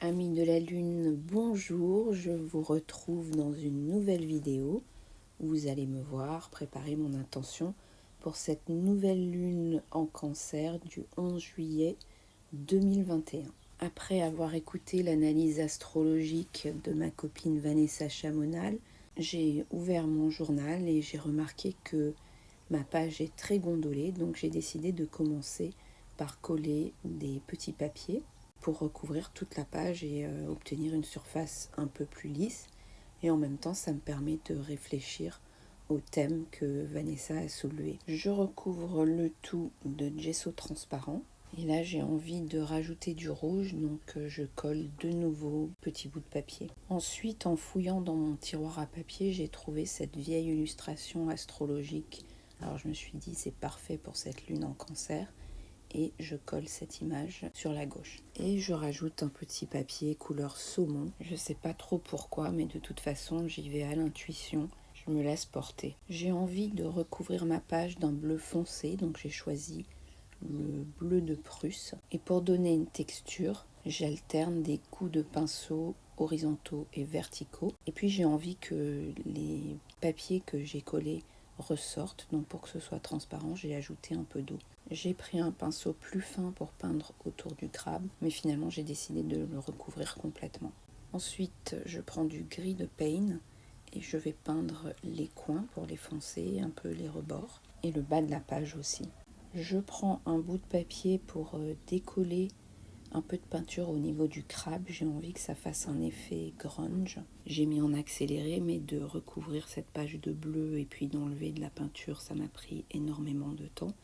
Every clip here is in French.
Amis de la Lune, bonjour, je vous retrouve dans une nouvelle vidéo où vous allez me voir préparer mon intention pour cette nouvelle Lune en Cancer du 11 juillet 2021. Après avoir écouté l'analyse astrologique de ma copine Vanessa Chamonal, j'ai ouvert mon journal et j'ai remarqué que ma page est très gondolée, donc j'ai décidé de commencer par coller des petits papiers pour recouvrir toute la page et obtenir une surface un peu plus lisse. Et en même temps, ça me permet de réfléchir au thème que Vanessa a soulevé. Je recouvre le tout de gesso transparent. Et là, j'ai envie de rajouter du rouge, donc je colle de nouveaux petits bouts de papier. Ensuite, en fouillant dans mon tiroir à papier, j'ai trouvé cette vieille illustration astrologique. Alors je me suis dit, c'est parfait pour cette lune en Cancer. Et je colle cette image sur la gauche. Et je rajoute un petit papier couleur saumon. Je sais pas trop pourquoi, mais de toute façon, j'y vais à l'intuition. Je me laisse porter. J'ai envie de recouvrir ma page d'un bleu foncé, donc j'ai choisi le bleu de Prusse. Et pour donner une texture, j'alterne des coups de pinceau horizontaux et verticaux. Et puis j'ai envie que les papiers que j'ai collés ressortent. Donc pour que ce soit transparent, j'ai ajouté un peu d'eau. J'ai pris un pinceau plus fin pour peindre autour du crabe, mais finalement j'ai décidé de le recouvrir complètement. Ensuite, je prends du gris de Paint et je vais peindre les coins pour les foncer, un peu les rebords, et le bas de la page aussi. Je prends un bout de papier pour décoller un peu de peinture au niveau du crabe. J'ai envie que ça fasse un effet grunge. J'ai mis en accéléré, mais de recouvrir cette page de bleu et puis d'enlever de la peinture, ça m'a pris énormément de temps.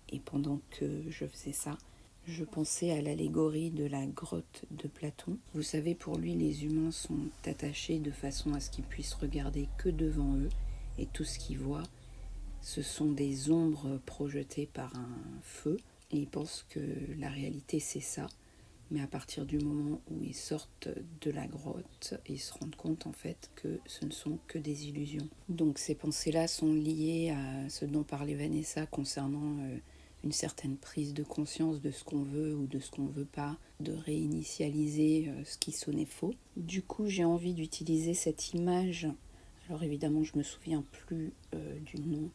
Et pendant que je faisais ça, je pensais à l'allégorie de la grotte de Platon. Vous savez, pour lui, les humains sont attachés de façon à ce qu'ils puissent regarder que devant eux. Et tout ce qu'ils voient, ce sont des ombres projetées par un feu. Et ils pensent que la réalité, c'est ça. Mais à partir du moment où ils sortent de la grotte, ils se rendent compte en fait que ce ne sont que des illusions. Donc ces pensées-là sont liées à ce dont parlait Vanessa concernant une certaine prise de conscience de ce qu'on veut ou de ce qu'on ne veut pas, de réinitialiser ce qui sonnait faux. Du coup, j'ai envie d'utiliser cette image. Alors évidemment, je ne me souviens plus du nom.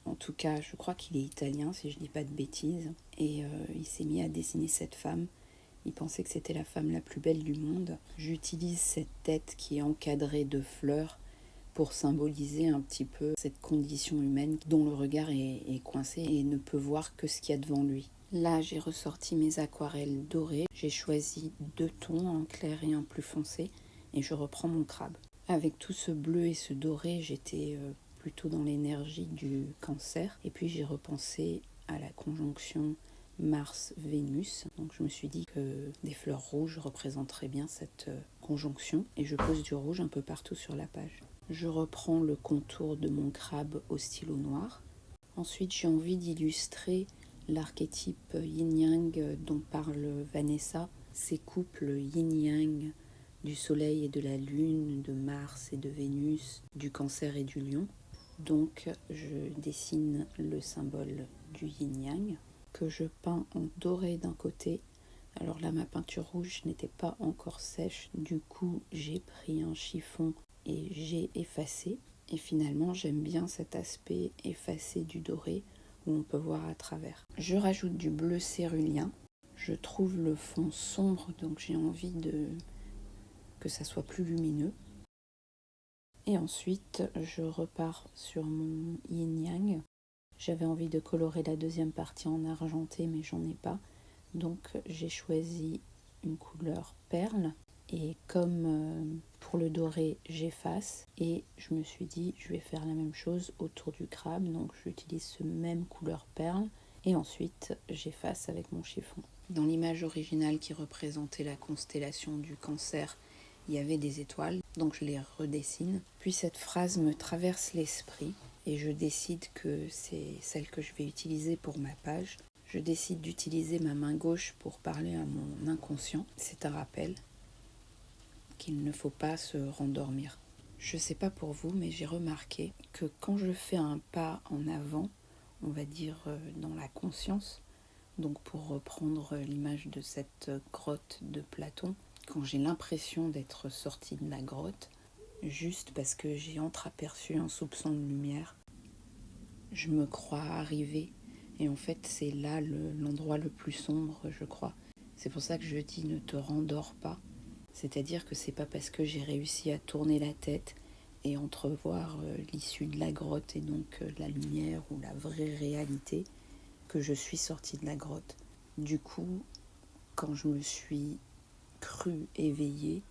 En tout cas, je crois qu'il est italien, si je ne dis pas de bêtises. Et il s'est mis à dessiner cette femme. Il pensait que c'était la femme la plus belle du monde. J'utilise cette tête qui est encadrée de fleurs pour symboliser un petit peu cette condition humaine dont le regard est coincé et ne peut voir que ce qu'il y a devant lui. Là, j'ai ressorti mes aquarelles dorées. J'ai choisi 2 tons, un clair et un plus foncé, et je reprends mon crabe. Avec tout ce bleu et ce doré, j'étais plutôt dans l'énergie du Cancer. Et puis j'ai repensé à la conjonction Mars-Vénus. Donc je me suis dit que des fleurs rouges représenteraient bien cette conjonction. Et je pose du rouge un peu partout sur la page. Je reprends le contour de mon crabe au stylo noir. Ensuite, j'ai envie d'illustrer l'archétype yin-yang dont parle Vanessa. Ces couples yin-yang du soleil et de la lune, de Mars et de Vénus, du Cancer et du Lion. Donc je dessine le symbole du yin-yang que je peins en doré d'un côté. Alors là, ma peinture rouge n'était pas encore sèche, du coup j'ai pris un chiffon et j'ai effacé. Et finalement, j'aime bien cet aspect effacé du doré où on peut voir à travers. Je rajoute du bleu cérulien. Je trouve le fond sombre, donc j'ai envie que ça soit plus lumineux. Et ensuite, je repars sur mon yin-yang. J'avais envie de colorer la deuxième partie en argenté, mais j'en ai pas. Donc j'ai choisi une couleur perle. Et comme pour le doré, j'efface. Et je me suis dit, je vais faire la même chose autour du crabe. Donc j'utilise ce même couleur perle. Et ensuite, j'efface avec mon chiffon. Dans l'image originale qui représentait la constellation du Cancer, il y avait des étoiles, donc je les redessine. Puis cette phrase me traverse l'esprit et je décide que c'est celle que je vais utiliser pour ma page. Je décide d'utiliser ma main gauche pour parler à mon inconscient. C'est un rappel qu'il ne faut pas se rendormir. Je ne sais pas pour vous, mais j'ai remarqué que quand je fais un pas en avant, on va dire dans la conscience, donc pour reprendre l'image de cette grotte de Platon, quand j'ai l'impression d'être sortie de la grotte, juste parce que j'ai entreaperçu un soupçon de lumière, je me crois arrivée. Et en fait, c'est là l'endroit le plus sombre, je crois. C'est pour ça que je dis ne te rendors pas. C'est-à-dire que c'est pas parce que j'ai réussi à tourner la tête et entrevoir l'issue de la grotte et donc la lumière ou la vraie réalité que je suis sortie de la grotte. Du coup, quand je me suis crue éveillée,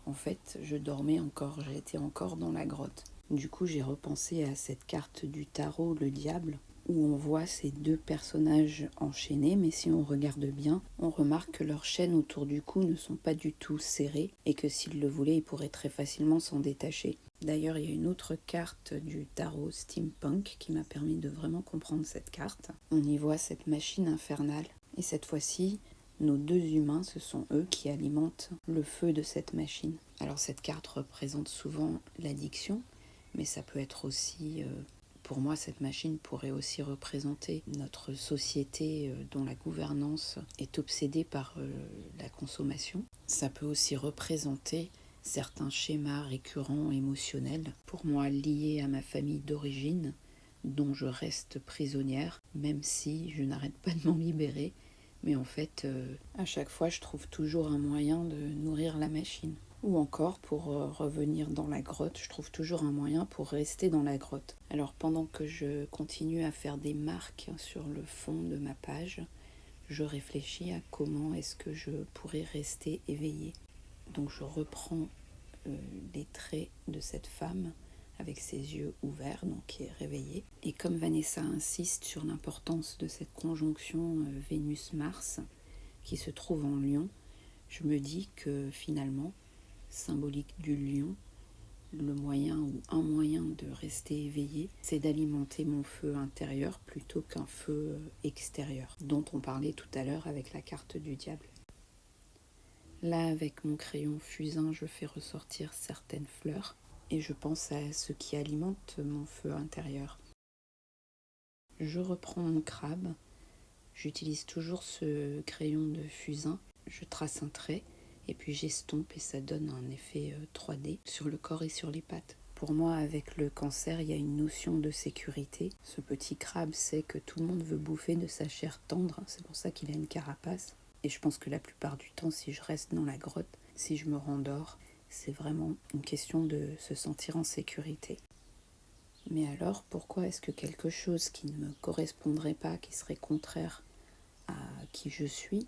en fait, je dormais encore, j'étais encore dans la grotte. Du coup, j'ai repensé à cette carte du tarot, le diable, où on voit ces deux personnages enchaînés, mais si on regarde bien, on remarque que leurs chaînes autour du cou ne sont pas du tout serrées et que s'ils le voulaient, ils pourraient très facilement s'en détacher. D'ailleurs, il y a une autre carte du tarot steampunk qui m'a permis de vraiment comprendre cette carte. On y voit cette machine infernale, et cette fois-ci, nos deux humains, ce sont eux qui alimentent le feu de cette machine. Alors cette carte représente souvent l'addiction, mais ça peut être aussi, pour moi, cette machine pourrait aussi représenter notre société dont la gouvernance est obsédée par la consommation. Ça peut aussi représenter certains schémas récurrents émotionnels, pour moi liés à ma famille d'origine, dont je reste prisonnière, même si je n'arrête pas de m'en libérer. Mais en fait, à chaque fois, je trouve toujours un moyen de nourrir la machine. Ou encore, pour revenir dans la grotte, je trouve toujours un moyen pour rester dans la grotte. Alors pendant que je continue à faire des marques sur le fond de ma page, je réfléchis à comment est-ce que je pourrais rester éveillée. Donc je reprends les traits de cette femme avec ses yeux ouverts, donc qui est réveillée. Et comme Vanessa insiste sur l'importance de cette conjonction Vénus-Mars qui se trouve en Lion, je me dis que finalement, symbolique du lion, le moyen ou un moyen de rester éveillé, c'est d'alimenter mon feu intérieur plutôt qu'un feu extérieur, dont on parlait tout à l'heure avec la carte du diable. Là, avec mon crayon fusain, je fais ressortir certaines fleurs et je pense à ce qui alimente mon feu intérieur. Je reprends mon crabe, j'utilise toujours ce crayon de fusain, je trace un trait et puis j'estompe et ça donne un effet 3D sur le corps et sur les pattes. Pour moi, avec le cancer, il y a une notion de sécurité. Ce petit crabe sait que tout le monde veut bouffer de sa chair tendre, c'est pour ça qu'il a une carapace. Et je pense que la plupart du temps, si je reste dans la grotte, si je me rendors, c'est vraiment une question de se sentir en sécurité. Mais alors, pourquoi est-ce que quelque chose qui ne me correspondrait pas, qui serait contraire à qui je suis,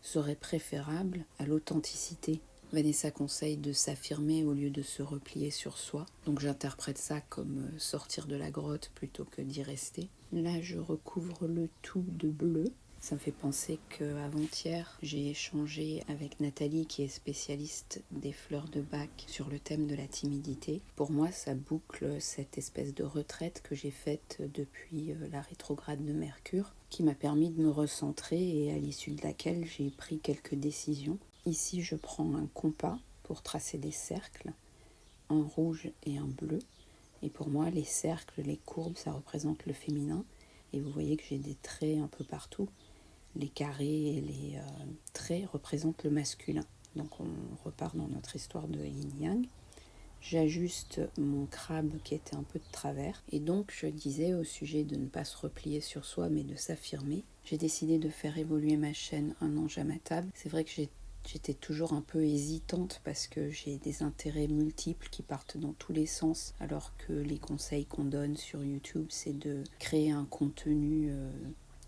serait préférable à l'authenticité? Vanessa conseille de s'affirmer au lieu de se replier sur soi. Donc j'interprète ça comme sortir de la grotte plutôt que d'y rester. Là, je recouvre le tout de bleu. Ça me fait penser qu'avant-hier, j'ai échangé avec Nathalie, qui est spécialiste des fleurs de Bach, sur le thème de la timidité. Pour moi, ça boucle cette espèce de retraite que j'ai faite depuis la rétrograde de Mercure, qui m'a permis de me recentrer et à l'issue de laquelle j'ai pris quelques décisions. Ici, je prends un compas pour tracer des cercles, un rouge et un bleu. Et pour moi, les cercles, les courbes, ça représente le féminin. Et vous voyez que j'ai des traits un peu partout. Les carrés et les traits représentent le masculin. Donc on repart dans notre histoire de yin-yang. J'ajuste mon crabe qui était un peu de travers. Et donc je disais au sujet de ne pas se replier sur soi mais de s'affirmer. J'ai décidé de faire évoluer ma chaîne Un ange à ma table. C'est vrai que j'étais toujours un peu hésitante parce que j'ai des intérêts multiples qui partent dans tous les sens, alors que les conseils qu'on donne sur YouTube, c'est de créer un contenu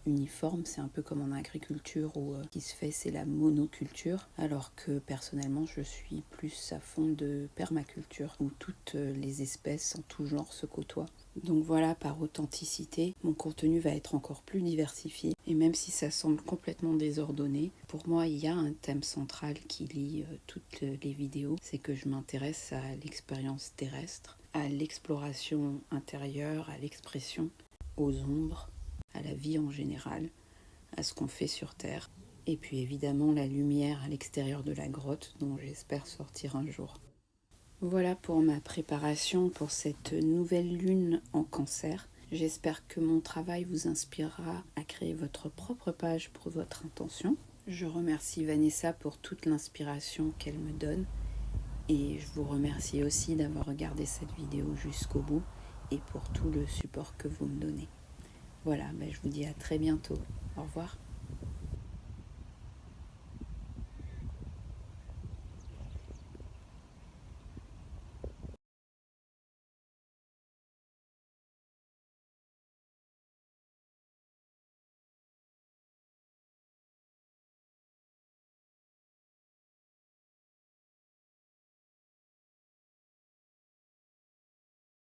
uniforme. C'est un peu comme en agriculture où ce qui se fait, c'est la monoculture, alors que personnellement, je suis plus à fond de permaculture, où toutes les espèces en tout genre se côtoient. Donc voilà, par authenticité, mon contenu va être encore plus diversifié. Et même si ça semble complètement désordonné, pour moi, il y a un thème central qui lie toutes les vidéos. C'est que je m'intéresse à l'expérience terrestre, à l'exploration intérieure, à l'expression, aux ombres, à la vie en général, à ce qu'on fait sur Terre. Et puis évidemment la lumière à l'extérieur de la grotte dont j'espère sortir un jour. Voilà pour ma préparation pour cette nouvelle lune en Cancer. J'espère que mon travail vous inspirera à créer votre propre page pour votre intention. Je remercie Vanessa pour toute l'inspiration qu'elle me donne et je vous remercie aussi d'avoir regardé cette vidéo jusqu'au bout et pour tout le support que vous me donnez. Voilà, je vous dis à très bientôt. Au revoir.